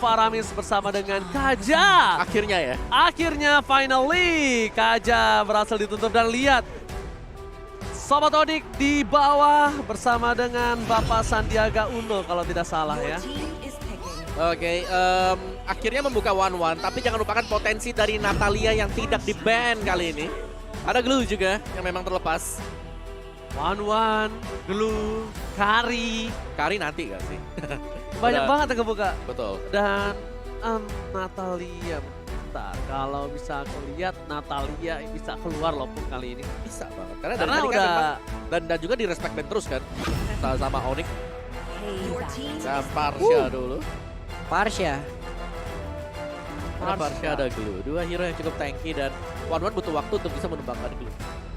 Faramis bersama dengan Kaja. Akhirnya ya. Akhirnya finally Kaja berhasil ditutup dan lihat Sobat Onyx di bawah bersama dengan Bapak Sandiaga Uno kalau tidak salah ya. Oke, akhirnya membuka 1-1, tapi jangan lupakan potensi dari Natalia yang tidak di-ban kali ini. Ada Glue juga yang memang terlepas. 1-1, Glue, Kari. Kari nanti gak sih? Banyak Udah. banget yang kebuka. Betul. Dan Natalia, bentar, kalau bisa aku lihat Natalia bisa keluar loh pun kali ini. Bisa banget. Karena, Karena dari tadi udah kan memang, dan juga di respect ban terus kan. Sama Onyx. Dan Parsha dulu. Parsha. Karena Parsha ada Glue. Dua hero yang cukup tanky dan 1-1 butuh waktu untuk bisa menumbangkan Glue.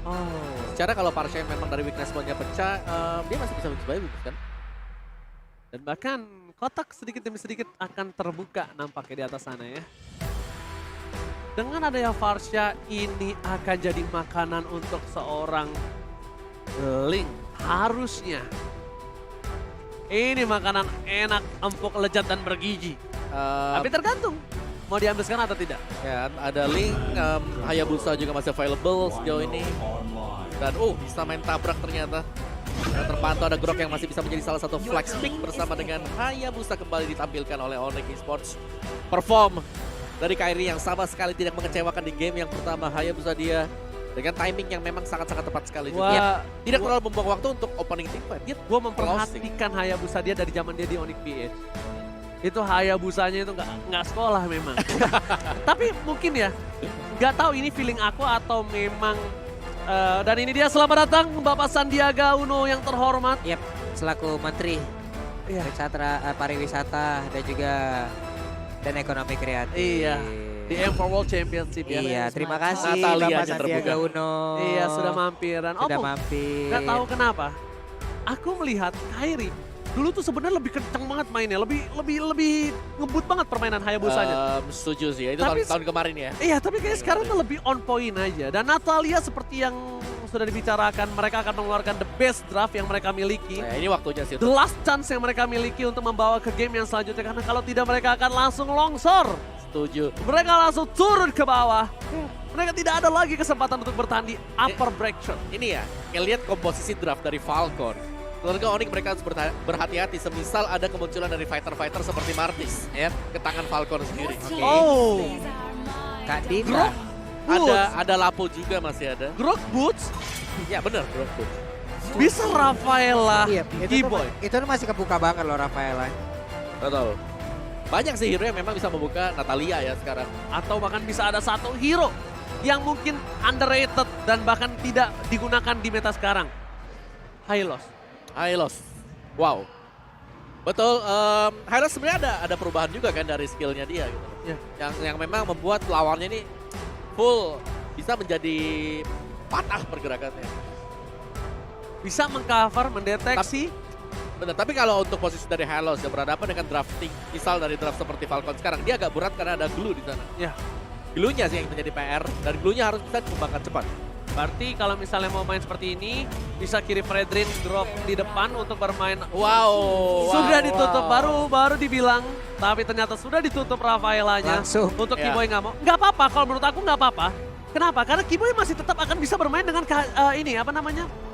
Oh. Secara kalau Parsha yang memang dari weakness point-nya pecah, dia masih bisa bagus kan? Dan bahkan kotak sedikit demi sedikit akan terbuka nampaknya di atas sana ya. Dengan adanya Farsha ini akan jadi makanan untuk seorang Link. Harusnya. Ini makanan enak, empuk, lezat, dan bergizi. Tapi tergantung mau diambilkan atau tidak. Ya, ada Link, Hayabusa juga masih available sejauh ini. Dan bisa main tabrak ternyata. Dan terpantau ada Grok yang masih bisa menjadi salah satu flex pick bersama dengan Hayabusa kembali ditampilkan oleh Onyx Esports. Perform dari Kairi yang sama sekali tidak mengecewakan di game yang pertama. Hayabusa dia dengan timing yang memang sangat-sangat tepat sekali juga. Wah, Tidak terlalu membuang waktu untuk opening team fight. Dia gue memperhatikan Hayabusa dia dari zaman dia di Onyx PH. Itu Hayabusanya itu nggak sekolah memang. Tapi mungkin ya, nggak tahu ini feeling aku atau memang. Dan ini dia, selamat datang Bapak Sandiaga Uno yang terhormat. Yap, selaku Menteri Iya. Pariwisata dan Ekonomi Kreatif. Iya. Di M4 World Championship ya. Iya, terima kasih Natalia Bapak aja Sandiaga terbuka. Uno. Iya, sudah mampir. Dan Sudah mampir. nggak tahu kenapa. Aku melihat Kairi dulu tuh sebenarnya lebih kenceng banget mainnya, lebih ngebut banget permainan Hayabusanya. Setuju sih ya, itu Tapi- tahun kemarin ya. Iya, tapi kayak sekarang tuh lebih on point aja. Dan Natalia seperti yang sudah dibicarakan, mereka akan mengeluarkan the best draft yang mereka miliki. Nah, ini waktunya sih. The last chance yang mereka miliki untuk membawa ke game yang selanjutnya. Karena kalau tidak mereka akan langsung longsor. Setuju. Mereka langsung turun ke bawah. Mereka tidak ada lagi kesempatan untuk bertahan di upper break shot. Ini ya, lihat komposisi draft dari Falcon. Keluarga Onyx mereka harus berhati-hati semisal ada kemunculan dari fighter-fighter seperti Martis ke tangan Falcon sendiri. Oh, Kak Dinda. Grok Boots. Ada Lapo juga masih ada. Grok Boots Ya benar, bro. bisa Rafaela Iya, Keyboy. itu tuh masih kebuka banget loh Rafaela. Betul. Banyak sih hero yang memang bisa membuka Natalia ya sekarang. Atau bahkan bisa ada satu hero yang mungkin underrated dan bahkan tidak digunakan di meta sekarang. Hylos. Hylos. Wow. Betul, Hylos sebenarnya ada perubahan juga kan dari skillnya dia gitu. Ya. Yang memang membuat lawannya ini full bisa menjadi patah pergerakannya. Bisa mengcover, mendeteksi. Benar, tapi kalau untuk posisi dari Hylos yang berhadapan dengan drafting, misal dari draft seperti Falcon sekarang, dia agak berat karena ada Glue di sana. Ya. Glue-nya sih yang menjadi PR, dan Glue-nya harus bisa dikembangkan cepat. Berarti kalau misalnya mau main seperti ini, bisa kiri Fredrin drop di depan untuk bermain. Wow. Sudah wow, ditutup, wow. baru dibilang. Tapi ternyata sudah ditutup Rafaelanya. Langsung. Untuk Ya. Keyboy nggak mau. Nggak apa-apa, kalau menurut aku nggak apa-apa. Kenapa? Karena Keyboy masih tetap akan bisa bermain dengan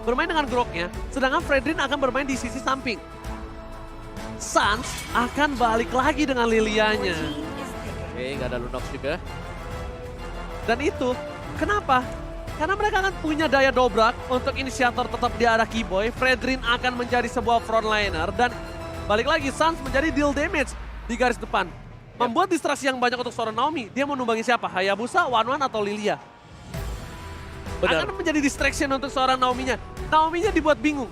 bermain dengan Groknya. Sedangkan Fredrin akan bermain di sisi samping. Sans akan balik lagi dengan Lilianya. Oke, nggak ada Lunox juga. Dan itu, kenapa? Karena mereka akan punya daya dobrak untuk inisiator tetap di arah Keyboy. Fredrin akan menjadi sebuah frontliner dan balik lagi Sans menjadi deal damage di garis depan. Membuat distraksi yang banyak untuk seorang Naomi. Dia mau numbangi siapa? Hayabusa, Wanwan, atau Lilia? Benar. Akan menjadi distraction untuk seorang Naominya. Naominya dibuat bingung.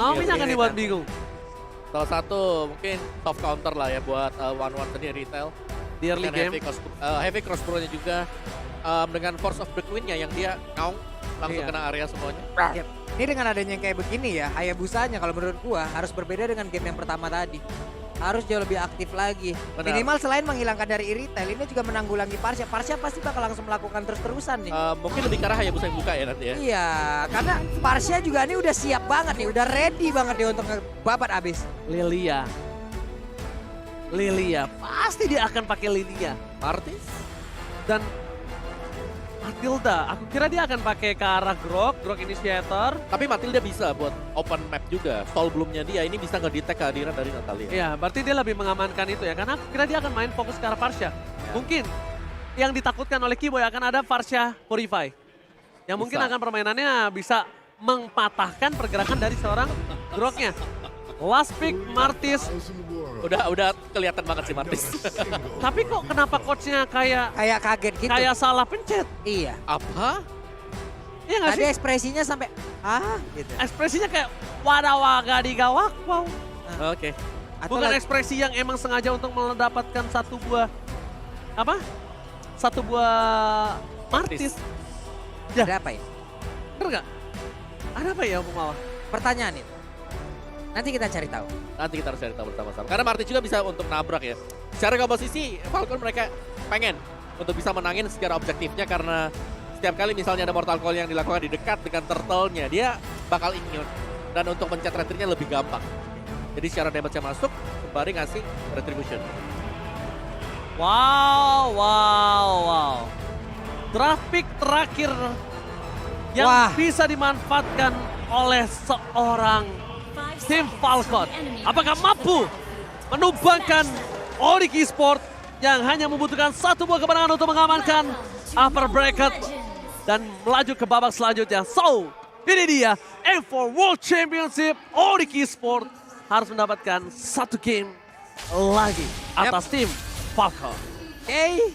Naominya akan dibuat bingung. Salah satu mungkin soft counter lah ya buat One tadi retail. Di early Dan game. heavy cross pro-nya juga dengan Force of the Queen-nya yang dia ngaung langsung Iya. kena area semuanya. Yap. Ini dengan adanya yang kayak begini ya, Hayabusanya kalau menurut gua harus berbeda dengan game yang pertama tadi. Harus jauh lebih aktif lagi. Benar. Minimal selain menghilangkan dari retail, ini juga menanggulangi Parsha. Parsha pasti bakal langsung melakukan terus-terusan nih. Mungkin lebih karena Hayabusa yang buka ya nanti ya. Iya, karena Parsha juga ini udah siap banget nih, udah ready banget nih untuk ngebabat abis. Lilia. Lilia. Pasti dia akan pakai Lilia. Martis? Dan Matilda, aku kira dia akan pakai ke arah Grok Initiator. Tapi Matilda bisa buat open map juga. Stall belumnya dia ini bisa ngedetect kehadiran dari Natalia. Iya, berarti dia lebih mengamankan itu ya. Karena aku kira dia akan main fokus ke arah Farsha. Mungkin yang ditakutkan oleh Kiboy akan ada Farsha Purify. Yang mungkin Bisa. akan permainannya bisa mempatahkan pergerakan dari seorang Groknya. Last pick Martis. Udah kelihatan banget sih Martis. Tapi kok kenapa coachnya kayak Kayak kaget gitu. salah pencet? Iya. Apa? Iya nggak Tadi sih? ekspresinya sampai gitu. Ekspresinya kayak wadawaga digawak, wow. Oke. Atau Bukan lagi- ekspresi yang emang sengaja untuk mendapatkan satu buah apa? Satu buah Martis. ada apa ya? Bener nggak? Ada apa ya Pumawa? Pertanyaan itu. Nanti kita cari tahu. Nanti kita harus cari tahu bersama-sama. Karena Martis juga bisa untuk nabrak ya. Secara komposisi Falcon mereka pengen untuk bisa menangin secara objektifnya karena setiap kali misalnya ada Mortal Coil yang dilakukan di dekat dengan turtle-nya, dia bakal immune. Dan untuk pencet retirnya lebih gampang. Jadi secara damage-nya masuk, sembari ngasih retribution. Wow. Draft pick terakhir yang Wah. bisa dimanfaatkan oleh seorang tim Falcon. Apakah mampu menumbangkan Onyx Esports yang hanya membutuhkan satu buah kemenangan untuk mengamankan upper bracket dan melaju ke babak selanjutnya. So, ini dia M4 World Championship. Onyx Esports harus mendapatkan satu game lagi atas tim Falcon. Oke.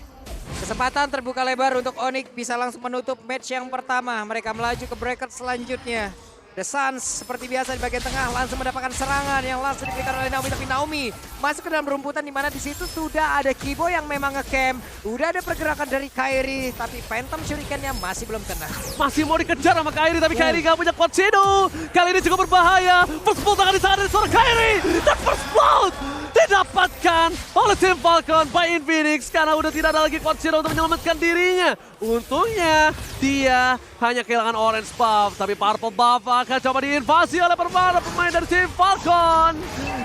Kesempatan terbuka lebar untuk Onyx bisa langsung menutup match yang pertama. Mereka melaju ke bracket selanjutnya. The Suns seperti biasa di bagian tengah langsung mendapatkan serangan yang langsung diberikan oleh Naomi. Tapi Naomi masuk ke dalam rumputan di mana di situ sudah ada Kibo yang memang ngecamp. Udah ada pergerakan dari Kairi tapi Phantom Shuriken-nya masih belum kena. Masih mau dikejar sama Kairi, tapi Kairi gak punya quad shadow. Kali ini cukup berbahaya. First blood akan disangka dari seorang Kairi. Dan first blood didapatkan oleh tim Falcon by Infinix. Karena udah tidak ada lagi quad shadow untuk menyelamatkan dirinya. Untungnya dia hanya kehilangan orange buff. Tapi purple buff akan coba diinvasi oleh pemain dari tim Falcon.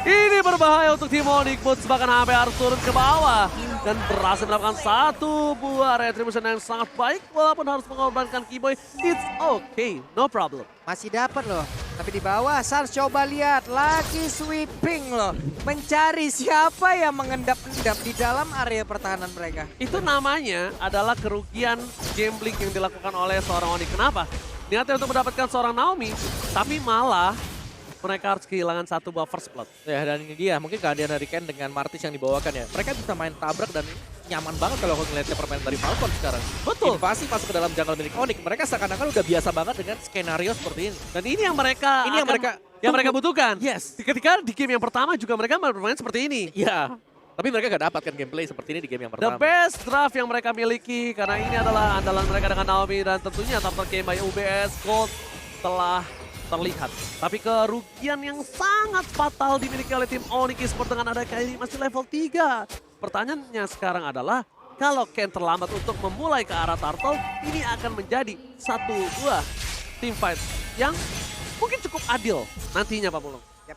Ini berbahaya untuk tim Onyx. Boots bahkan sampai harus turun ke bawah. Dan berhasil mendapatkan satu buah retribution yang sangat baik. Walaupun harus mengorbankan Kiboy. It's okay, no problem. Masih dapat loh. Tapi di bawah Suns coba lihat lagi sweeping loh. Mencari siapa yang mengendap-endap di dalam area pertahanan mereka. Itu namanya adalah kerugian gambling yang dilakukan oleh seorang Onyx. Kenapa? Niatnya untuk mendapatkan seorang Naomi, tapi malah mereka harus kehilangan satu buah first blood. Ya dan ini dia mungkin kehadiran dari Ken dengan Martis yang dibawakan ya. Mereka bisa main tabrak dan nyaman banget kalau aku ngeliatnya permainan dari Falcon sekarang. Betul. Invasi masuk ke dalam jungle milik Onyx. Mereka seakan-akan udah biasa banget dengan skenario seperti ini. Dan ini yang mereka Ini yang mereka butuhkan. Yes. Ketika di game yang pertama juga mereka bermain seperti ini. Iya. Tapi mereka gak dapatkan gameplay seperti ini di game yang The pertama. best draft yang mereka miliki karena ini adalah andalan mereka dengan Naomi dan tentunya top game by UBS Gold telah terlihat. Tapi kerugian yang sangat fatal dimiliki oleh tim Onyx Esports dengan ada Kairi masih level 3. Pertanyaannya sekarang adalah kalau Ken terlambat untuk memulai ke arah Turtle, ini akan menjadi satu buah team fight yang mungkin cukup adil nantinya Pak Pulung. Yap.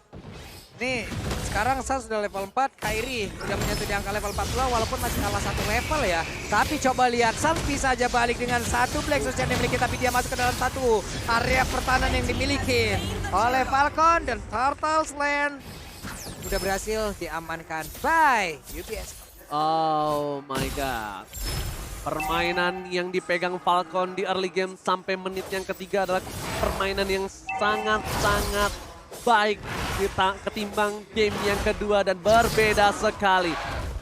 Nih, sekarang Suns sudah level 4, Kairi sudah menyentuh di angka level 42 walaupun masih kalah satu level ya. Tapi coba lihat, Suns bisa aja balik dengan satu Black Source yang dimiliki tapi dia masuk ke dalam satu area pertahanan yang dimiliki oleh Falcon dan Turtles Land. Udah berhasil diamankan by UBS. Oh my god. Permainan yang dipegang Falcon di early game sampai menit yang ketiga adalah permainan yang sangat-sangat baik ketimbang game yang kedua dan berbeda sekali.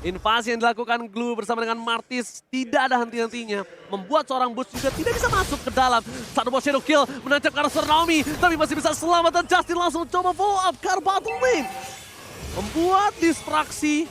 Invasi yang dilakukan Glue bersama dengan Martis tidak ada henti-hentinya. Membuat seorang Boots juga tidak bisa masuk ke dalam. Satu bot shadow kill menancap ke arah Naomi. Tapi masih bisa selamat dan Justin langsung coba follow up ke arah bottom lane. Membuat distraksi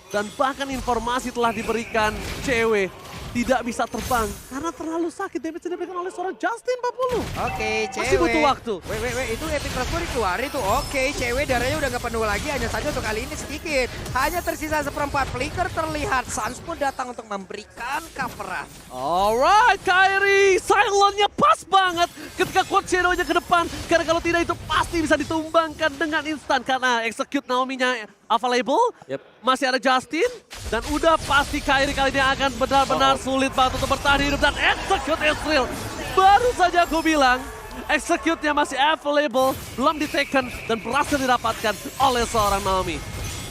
dan bahkan informasi telah diberikan cewek. Tidak bisa terbang karena terlalu sakit damage yang diberikan oleh seorang Justin 40. Oke, cewek. Masih butuh waktu. Wait, itu epic transfer dikeluarin tuh. Oke, cewek darahnya udah gak penuh lagi, hanya saja untuk kali ini sedikit. Hanya tersisa seperempat, flicker terlihat. Suns pun datang untuk memberikan coveran. Alright, Kairi, silentnya pas banget ketika quad shadow-nya ke depan. Karena kalau tidak itu pasti bisa ditumbangkan dengan instan karena execute Naomi-nya available. Yep. Masih ada Justin. Dan udah pasti Kairi kali ini akan benar-benar sulit banget untuk bertahan hidup. Dan execute Ezreal. Baru saja aku bilang, execute-nya masih available, belum di-taken, dan berhasil didapatkan oleh seorang Naomi.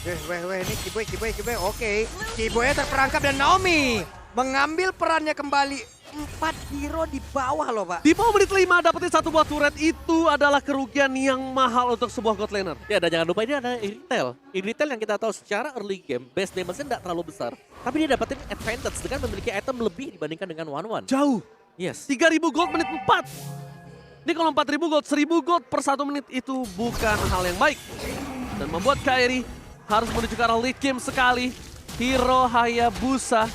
Weh, ini Kiboy, oke. Kiboy terperangkap dan Naomi mengambil perannya kembali. 4 hero di bawah loh, Pak. Di bawah menit 5 dapetin satu buah turret, itu adalah kerugian yang mahal untuk sebuah god laner. Ya, dan jangan lupa ini ada Irritel. Irritel yang kita tahu secara early game, base damage-nya tidak terlalu besar. Tapi dia dapetin advantage dengan memiliki item lebih dibandingkan dengan 1-1. Jauh. Yes. 3.000 gold menit 4. Ini kalau 4.000 gold, 1.000 gold per 1 menit itu bukan hal yang baik. Dan membuat Kairi harus menuju ke arah late game sekali. Hero Hayabusa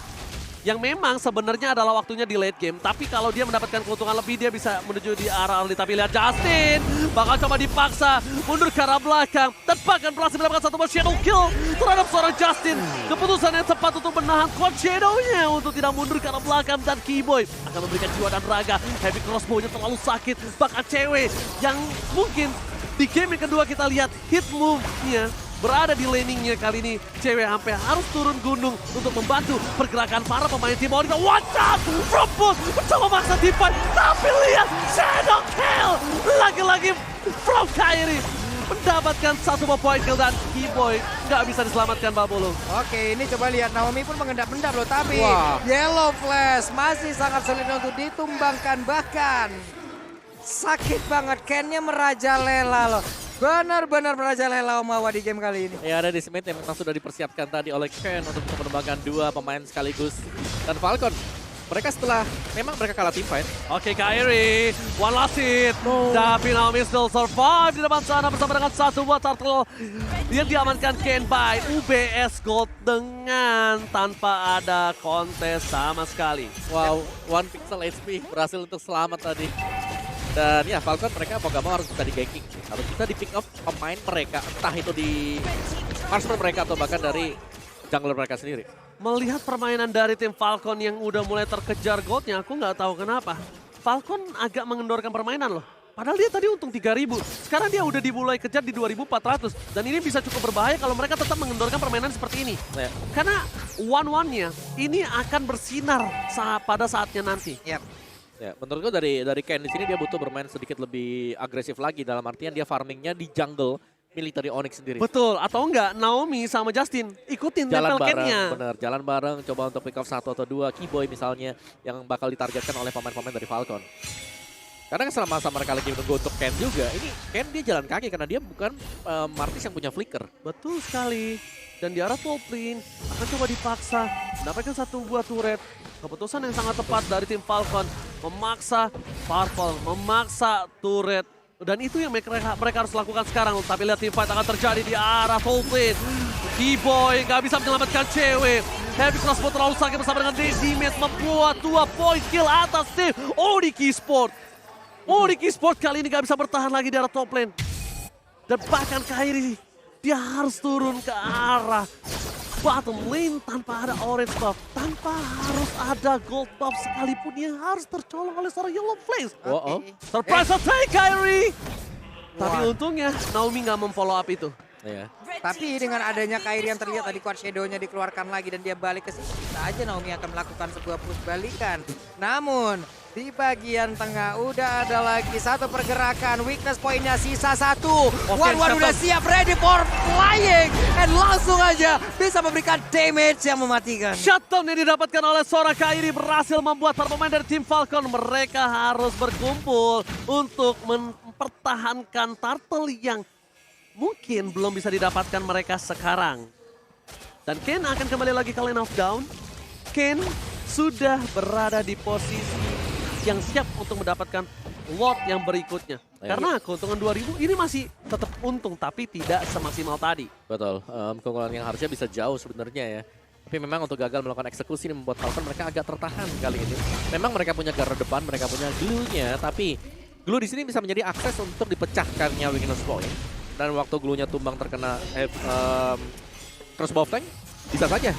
yang memang sebenarnya adalah waktunya di late game. Tapi kalau dia mendapatkan keuntungan lebih, dia bisa menuju di arah early. Tapi lihat Justin, bakal coba dipaksa mundur ke arah belakang. Dan bahkan berhasil mendapatkan satu buah shadow kill terhadap seorang Justin. Keputusan yang tepat untuk menahan quad shadow-nya untuk tidak mundur ke arah belakang. Dan Kiboy akan memberikan jiwa dan raga. Heavy crossbow-nya terlalu sakit. Bahkan cewek yang mungkin di game yang kedua kita lihat hit move-nya berada di laningnya kali ini. Cewek sampai harus turun gunung untuk membantu pergerakan para pemain tim Onyx. Watch out! Frobos mencoba maksa Divine, tapi lihat Shadow Kill! Lagi-lagi from Kairi mendapatkan satu buah point kill dan Kiboy nggak bisa diselamatkan Pak Bulu. Oke, ini coba lihat Naomi pun mengendap-endap loh, tapi Wah. Yellow Flash masih sangat sulit untuk ditumbangkan. Bahkan sakit banget, Ken-nya merajalela loh. Benar-benar merajalela Omawa di game kali ini. Ya, ada di Smith yang memang sudah dipersiapkan tadi oleh Ken untuk mengembangkan 2 pemain sekaligus. Dan Falcon, mereka setelah memang mereka kalah tim fight. Oke, Kairi, one last hit. Tapi Naomi still survive di depan sana bersama dengan satu buah turtle yang diamankan Ken by UBS Gold dengan tanpa ada kontes sama sekali. Wow, 1 pixel HP berhasil untuk selamat tadi. Dan ya, Falcon mereka mau gak mau harus bisa di ganking. Harus bisa di pick off pemain mereka. Entah itu di marksman mereka atau bahkan dari jungler mereka sendiri. Melihat permainan dari tim Falcon yang udah mulai terkejar goldnya, aku nggak tahu kenapa. Falcon agak mengendorkan permainan loh. Padahal dia tadi untung 3.000. Sekarang dia udah dimulai kejar di 2.400. Dan ini bisa cukup berbahaya kalau mereka tetap mengendorkan permainan seperti ini. Ya. Karena one-one-nya ini akan bersinar pada saatnya nanti. Yap. Ya, menurutku dari Ken di sini dia butuh bermain sedikit lebih agresif lagi, dalam artian dia farmingnya di jungle milik dari Onyx sendiri. Betul, atau enggak Naomi sama Justin ikutin Jalan nempel bareng, Ken-nya. bener. Jalan bareng, coba untuk pick off 1 atau 2. Kiboy misalnya yang bakal ditargetkan oleh pemain-pemain dari Falcon. Karena selama mereka lagi menunggu untuk Ken juga, ini Ken dia jalan kaki karena dia bukan Martis yang punya flicker. Betul sekali. Dan di arah top lane akan coba dipaksa mendapatkan satu buah turret. Keputusan yang sangat tepat dari tim Falcon. Memaksa Purple, memaksa turret. Dan itu yang mereka harus lakukan sekarang. Tapi lihat tim fight akan terjadi di arah top lane. Kiboy nggak bisa menyelamatkan cewek. Heavy crossbow terlalu sakit bersama dengan Desimet membuat 2 point kill atas tim Onyx Esports. Onyx Esports kali ini nggak bisa bertahan lagi di arah top lane. Dan bahkan Kairi, dia harus turun ke arah bottom lane tanpa ada orange buff. Tanpa harus ada gold buff sekalipun yang harus tercolong oleh seorang Yellow Flash. Oh. Surprise attack Kairi! Tapi untungnya Naomi nggak memfollow up itu. Ya. Tapi dengan adanya Kairi yang terlihat tadi quad shadow-nya dikeluarkan lagi dan dia balik ke sini, bisa aja Naomi akan melakukan sebuah push balikan. Namun di bagian tengah udah ada lagi satu pergerakan, weakness pointnya sisa 1. One udah siap, ready for flying, and langsung aja bisa memberikan damage yang mematikan. Shutdown yang didapatkan oleh seorang Kairi berhasil membuat para pemain dari tim Falcon. Mereka harus berkumpul untuk mempertahankan turtle yang mungkin belum bisa didapatkan mereka sekarang. Dan Ken akan kembali lagi ke lane of down. Ken sudah berada di posisi yang siap untuk mendapatkan lot yang berikutnya. Karena keuntungan 2.000 ini masih tetap untung, tapi tidak semaksimal tadi. Betul, keunggulan yang harusnya bisa jauh sebenarnya ya. Tapi memang untuk gagal melakukan eksekusi ini membuat Falcon mereka agak tertahan kali ini. Memang mereka punya garda depan, mereka punya glue-nya, tapi glue di sini bisa menjadi akses untuk dipecahkannya weakness point. Dan waktu glue-nya tumbang terkena crossbow flank, bisa saja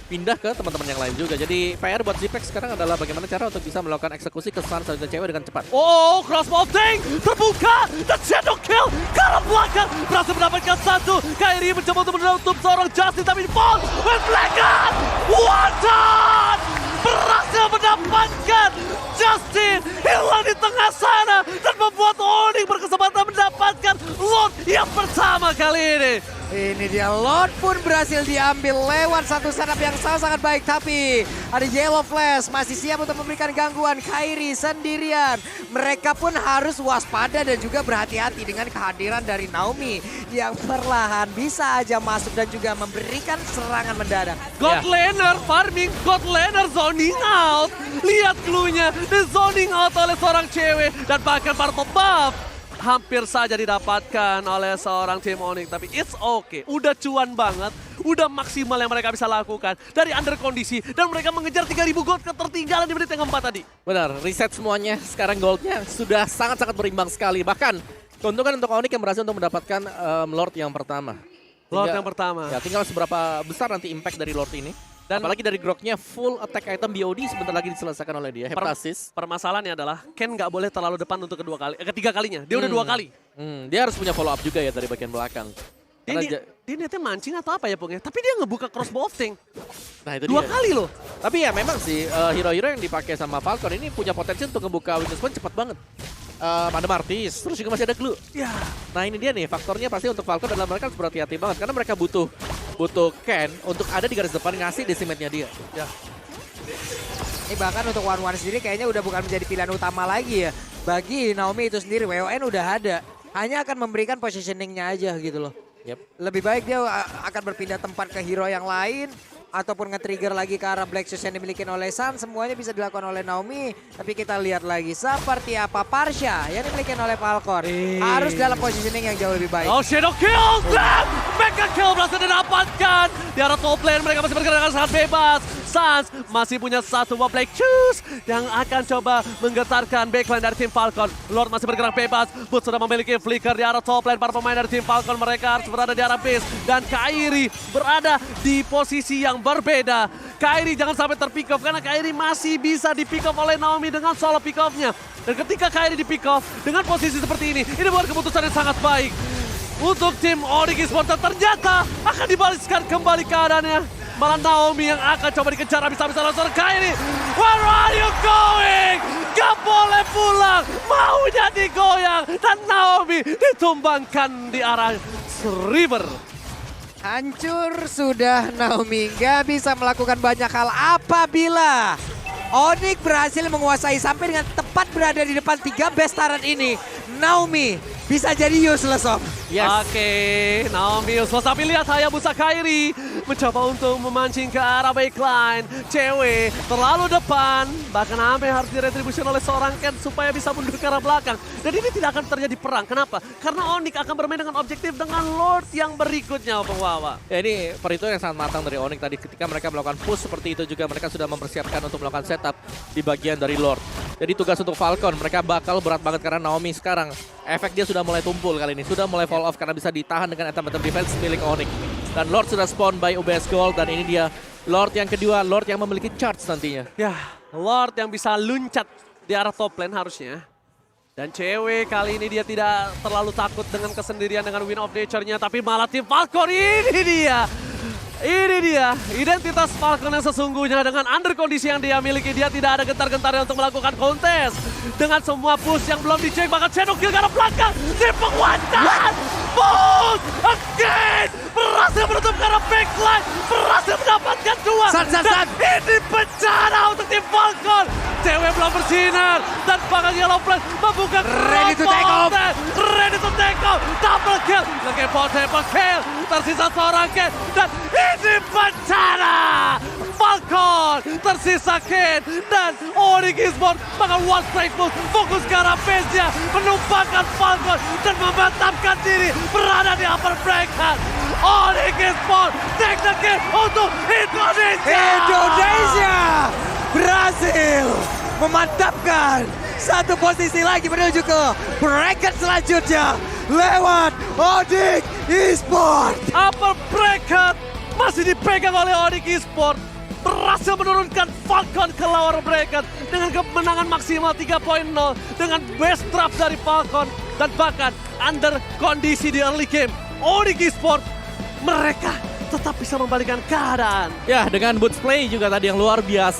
pindah ke teman-teman yang lain juga. Jadi PR buat Zipex sekarang adalah bagaimana cara untuk bisa melakukan eksekusi ke Suns dan cewek dengan cepat. Oh, crossbow thing terbuka dan shadow kill ke arah belakang berhasil mendapatkan satu. Kairi mencoba untuk menutup seorang Justin tapi fall with Blackout. One shot berhasil mendapatkan Justin hilang di tengah sana dan membuat Onyx berkesempatan mendapatkan Lord yang pertama kali ini. Ini dia, Lord pun berhasil diambil lewat satu setup yang sangat baik. Tapi ada Yellow Flash masih siap untuk memberikan gangguan. Kairi sendirian. Mereka pun harus waspada dan juga berhati-hati dengan kehadiran dari Naomi. Yang perlahan bisa aja masuk dan juga memberikan serangan mendadak. God laner farming, God laner zoning out. Lihat cluenya, di zoning out oleh seorang cewek. Dan bahkan Bartle buff hampir saja didapatkan oleh seorang tim Onyx. Tapi it's okay, udah cuan banget, udah maksimal yang mereka bisa lakukan dari under kondisi. Dan mereka mengejar 3.000 gold ketertinggalan di menit yang keempat tadi. Benar, reset semuanya. Sekarang goldnya sudah sangat-sangat berimbang sekali. Bahkan keuntungan untuk Onyx yang berhasil untuk mendapatkan Lord yang pertama. Lord yang pertama. Ya, tinggal seberapa besar nanti impact dari Lord ini. Dan apalagi dari Groknya full attack item BOD sebentar lagi diselesaikan oleh dia. Heptasis. Permasalahannya adalah Ken nggak boleh terlalu depan untuk ketiga kalinya. Dia udah 2 kali. Dia harus punya follow up juga ya dari bagian belakang. Dia niatnya mancing atau apa ya Pung ya? Tapi dia ngebuka crossbow thing. Nah itu 2 dia. kali loh. Tapi ya memang sih hero-hero yang dipakai sama Falcon ini punya potensi untuk ngebuka weakness point cepat banget. Ada Martis, terus juga masih ada Glue. Ya. Nah ini dia nih, faktornya pasti untuk Falcon adalah mereka harus berhati-hati banget. Karena mereka butuh Ken untuk ada di garis depan ngasih deciimate-nya dia. Ya. Ini bahkan untuk One sendiri kayaknya udah bukan menjadi pilihan utama lagi ya. Bagi Naomi itu sendiri, WON udah ada. Hanya akan memberikan positioning-nya aja gitu loh. Lebih baik dia akan berpindah tempat ke hero yang lain. Ataupun nge-trigger lagi ke arah Black Shoes yang dimiliki oleh Sun. Semuanya bisa dilakukan oleh Naomi. Tapi kita lihat lagi seperti apa Parsha yang dimiliki oleh Falcon. Harus dalam positioning yang jauh lebih baik. Oh, shadow kill! Dan mega kill berhasil didapatkan. Di arah top lane mereka masih bergerak dengan sangat bebas. Suns masih punya satu buah Black Shoes yang akan coba menggetarkan backline dari tim Falcon. Lord masih bergerak bebas. Boots sudah memiliki flicker di arah top lane. Para pemain dari tim Falcon mereka harus berada di arah base. Dan Kairi berada di posisi yang berbeda. Kairi jangan sampai terpick off karena Kairi masih bisa di pick off oleh Naomi dengan solo pick off-nya. Dan ketika Kairi di pick off dengan posisi seperti ini bukan keputusan yang sangat baik untuk tim Onyx Esports. Ternyata akan dibalikkan kembali keadaannya. Malah Naomi yang akan coba dikejar habis-habisan langsung Kairi. Where are you going? Gak boleh pulang, maunya digoyang dan Naomi ditumbangkan di arah River. Hancur sudah Naomi, nggak bisa melakukan banyak hal apabila Onyx berhasil menguasai sampai dengan tepat berada di depan 3 best turret ini. Naomi bisa jadi useless Om. Yes. Oke, Naomi useless. Tapi lihat Hayabusa Kairi mencoba untuk memancing ke arah backline. Cewek terlalu depan. Bahkan Ame harus diretribusi oleh seorang Ken supaya bisa mundur ke arah belakang. Dan ini tidak akan terjadi perang. Kenapa? Karena Onyx akan bermain dengan objektif dengan Lord yang berikutnya, Bang Wawa. Ya ini perhitungan yang sangat matang dari Onyx tadi ketika mereka melakukan push seperti itu juga mereka sudah mempersiapkan untuk melakukan setup di bagian dari Lord. Jadi tugas untuk Falcon mereka bakal berat banget karena Naomi sekarang efek dia sudah mulai tumpul kali ini. Sudah mulai fall off karena bisa ditahan dengan item-item defense milik Onyx. Dan Lord sudah spawn by UBS Gold dan ini dia Lord yang kedua, Lord yang memiliki charge nantinya. Ya, Lord yang bisa luncat di arah top lane harusnya. Dan cewek kali ini dia tidak terlalu takut dengan kesendirian dengan Win of Nature-nya. Tapi malah tim Falcon ini dia. Ini dia identitas Falcon yang sesungguhnya dengan under kondisi yang dia miliki. Dia tidak ada gentar-gentarnya untuk melakukan kontes. Dengan semua push yang belum dicek, bahkan Shadow Kill ke arah belakang. Di penguatan! Push! Again! Berhasil menutup ke arah backline. Berhasil mendapatkan 2. Dan ini bencana untuk tim Falcon. Cewek belum bersinar. Dan bahkan Yellow Flash membuka Ready to take off. Ready to take off. Double kill. Nge-pot triple kill. Tersisa seorang Ken. Dan ini bencana. Falcon tersisa Ken. Dan Onyx Esports bahkan one strike push. Fokus ke arah base-nya. Menumpahkan Falcon. Dan memantapkan diri. Berada di upper bracket. Onyx Esports take the game untuk Indonesia. Indonesia berhasil memantapkan satu posisi lagi menuju ke bracket selanjutnya lewat Onyx Esports. Upper bracket masih dipegang oleh Onyx Esports. berhasil menurunkan Falcon ke lower bracket dengan kemenangan maksimal 3.0 dengan best draft dari Falcon dan bahkan under kondisi di early game. Onyx Esports mereka tetap bisa membalikan keadaan. Ya, dengan boots play juga tadi yang luar biasa.